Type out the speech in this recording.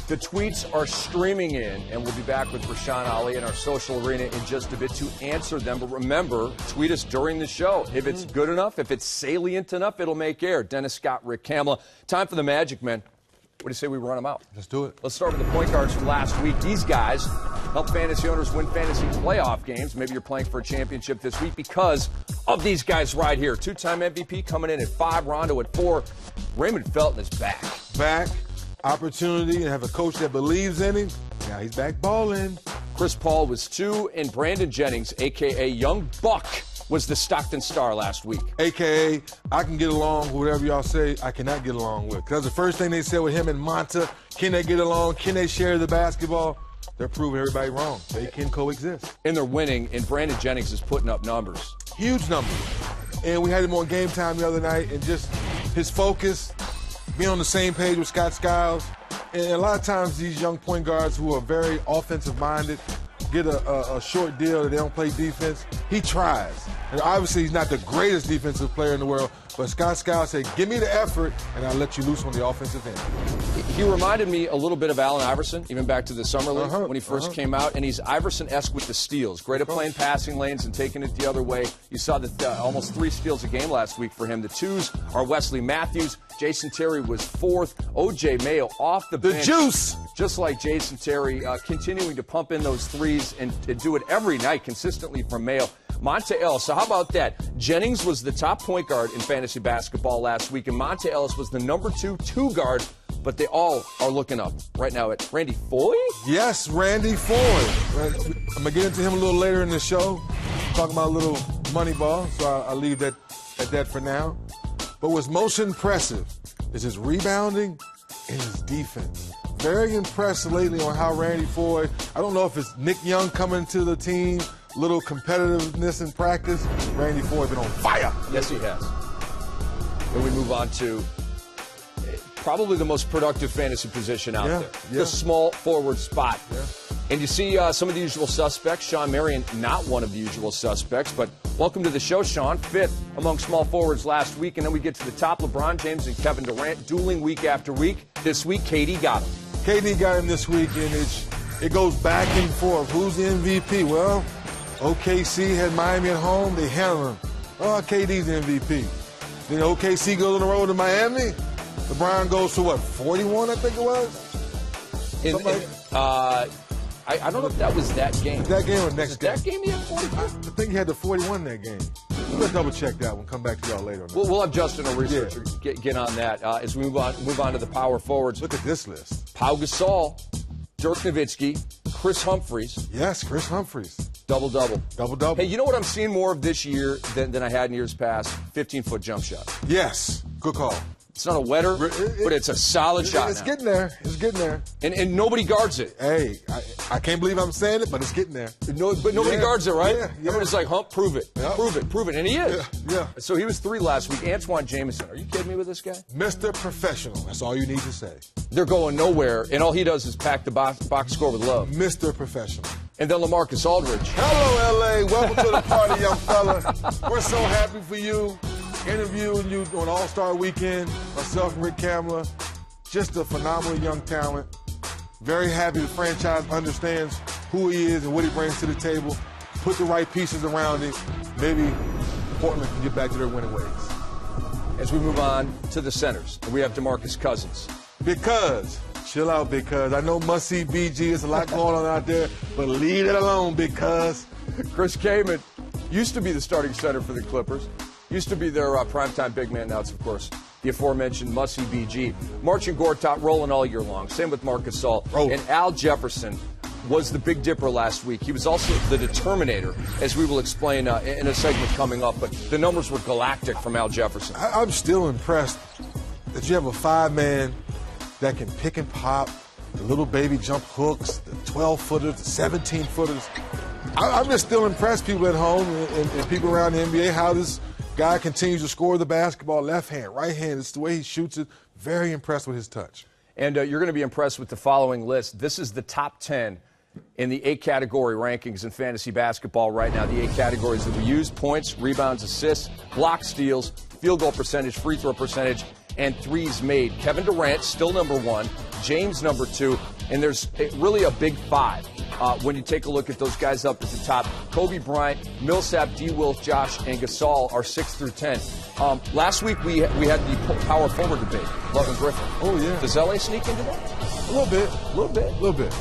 The tweets are streaming in, and we'll be back with Rashawn Ali in our social arena in just a bit to answer them. But remember, tweet us during the show. If it's good enough, if it's salient enough, it'll make air. Dennis Scott, Rick Kamla. Time for the Magic Men. What do you say we run them out? Let's do it. Let's start with the point guards from last week. These guys help fantasy owners win fantasy playoff games. Maybe you're playing for a championship this week because of these guys right here. Two-time MVP coming in at 5, Rondo at 4. Raymond Felton is back. Back. Opportunity and have a coach that believes in him. Now he's back balling. Chris Paul was 2, and Brandon Jennings, a.k.a. Young Buck, was the Stockton star last week. A.k.a. I can get along with whatever y'all say I cannot get along with. Because the first thing they said with him and Monta, can they get along? Can they share the basketball? They're proving everybody wrong. They can coexist. And they're winning, and Brandon Jennings is putting up numbers. Huge numbers. And we had him on Game Time the other night, and just his focus, being on the same page with Scott Skiles. And a lot of times these young point guards who are very offensive-minded get a short deal that they don't play defense. He tries. And obviously he's not the greatest defensive player in the world, but Scott Skiles said, give me the effort, and I'll let you loose on the offensive end. He reminded me a little bit of Allen Iverson, even back to the Summer League when he first came out, and he's Iverson-esque with the steals. Great at playing passing lanes and taking it the other way. You saw that almost 3 steals a game last week for him. The 2s are Wesley Matthews. Jason Terry was 4th. O.J. Mayo off the bench. The juice! Just like Jason Terry, continuing to pump in those 3s and do it every night consistently from Mayo. Monta Ellis, so how about that? Jennings was the top point guard in fantasy basketball last week, and Monta Ellis was the number 2 guard, but they all are looking up right now at Randy Foye? Yes, Randy Foye. I'm going to get into him a little later in the show, talking about a little money ball, so I'll leave that at that for now. But what's most impressive is his rebounding and his defense. Very impressed lately on how Randy Foye, I don't know if it's Nick Young coming to the team, little competitiveness in practice. Randy Foye's been on fire. Yes, he has. Then we move on to probably the most productive fantasy position out there, the small forward spot. Yeah. And you see some of the usual suspects. Sean Marion, not one of the usual suspects, but welcome to the show, Sean. 5th among small forwards last week, and then we get to the top. LeBron James and Kevin Durant dueling week after week. This week, KD got him. KD got him this week, and it goes back and forth. Who's the MVP? Well, OKC had Miami at home. They handled him. Oh, KD's the MVP. Then OKC goes on the road to Miami. LeBron goes to, 41, I think it was? I don't know if that was that game. That game or next game? That game he had 41? I think he had the 41 that game. Let's double check that one. Come back to y'all later. We'll have Justin, our researcher, get on that as we move on to the power forwards. Look at this list. Pau Gasol, Dirk Nowitzki, Chris Humphries. Yes, Chris Humphries. Double-double. Double-double. Hey, you know what I'm seeing more of this year than I had in years past? 15-foot jump shot. Yes. Good call. It's not a wetter, but it's a solid shot. It's getting there. It's getting there. And nobody guards it. Hey, I can't believe I'm saying it, but it's getting there. But nobody guards it, right? Yeah. Everybody's like, Hump, prove it. Yep. Prove it. And he is. Yeah. So he was 3 last week. Antoine Jameson. Are you kidding me with this guy? Mr. Professional. That's all you need to say. They're going nowhere, and all he does is pack the box score with love. Mr. Professional. And then LaMarcus Aldridge. Hello, L.A. Welcome to the party, young fella. We're so happy for you. Interviewing you on All-Star Weekend. Myself and Rick Kamla. Just a phenomenal young talent. Very happy the franchise understands who he is and what he brings to the table. Put the right pieces around him. Maybe Portland can get back to their winning ways. As we move on to the centers, we have DeMarcus Cousins. Because, chill out, because I know must-see BG. There's a lot going on out there, but leave it alone, because. Chris Kaman used to be the starting center for the Clippers. Used to be their primetime big man. Now it's, of course, the aforementioned must-see BG. Marcin Gortat rolling all year long. Same with Marc Gasol. And Al Jefferson was the Big Dipper last week. He was also the determinator, as we will explain in a segment coming up. But the numbers were galactic from Al Jefferson. I'm still impressed that you have a 5-man that can pick and pop, the little baby jump hooks, the 12-footers, the 17-footers. I'm just still impressed, people at home and people around the NBA, how this guy continues to score the basketball left hand, right hand. It's the way he shoots it. Very impressed with his touch. And you're going to be impressed with the following list. This is the top 10 in the 8-category rankings in fantasy basketball right now. The 8 categories that we use: points, rebounds, assists, block steals, field goal percentage, free throw percentage, and threes made. Kevin Durant, still number 1. James number 2, and there's really a big 5 when you take a look at those guys up at the top. Kobe Bryant, Millsap, D. Will, Josh, and Gasol are 6 through 10. Last week we had the power forward debate, Love and Griffin. Oh, yeah. Does LA sneak into that? A little bit. A little bit. A little bit.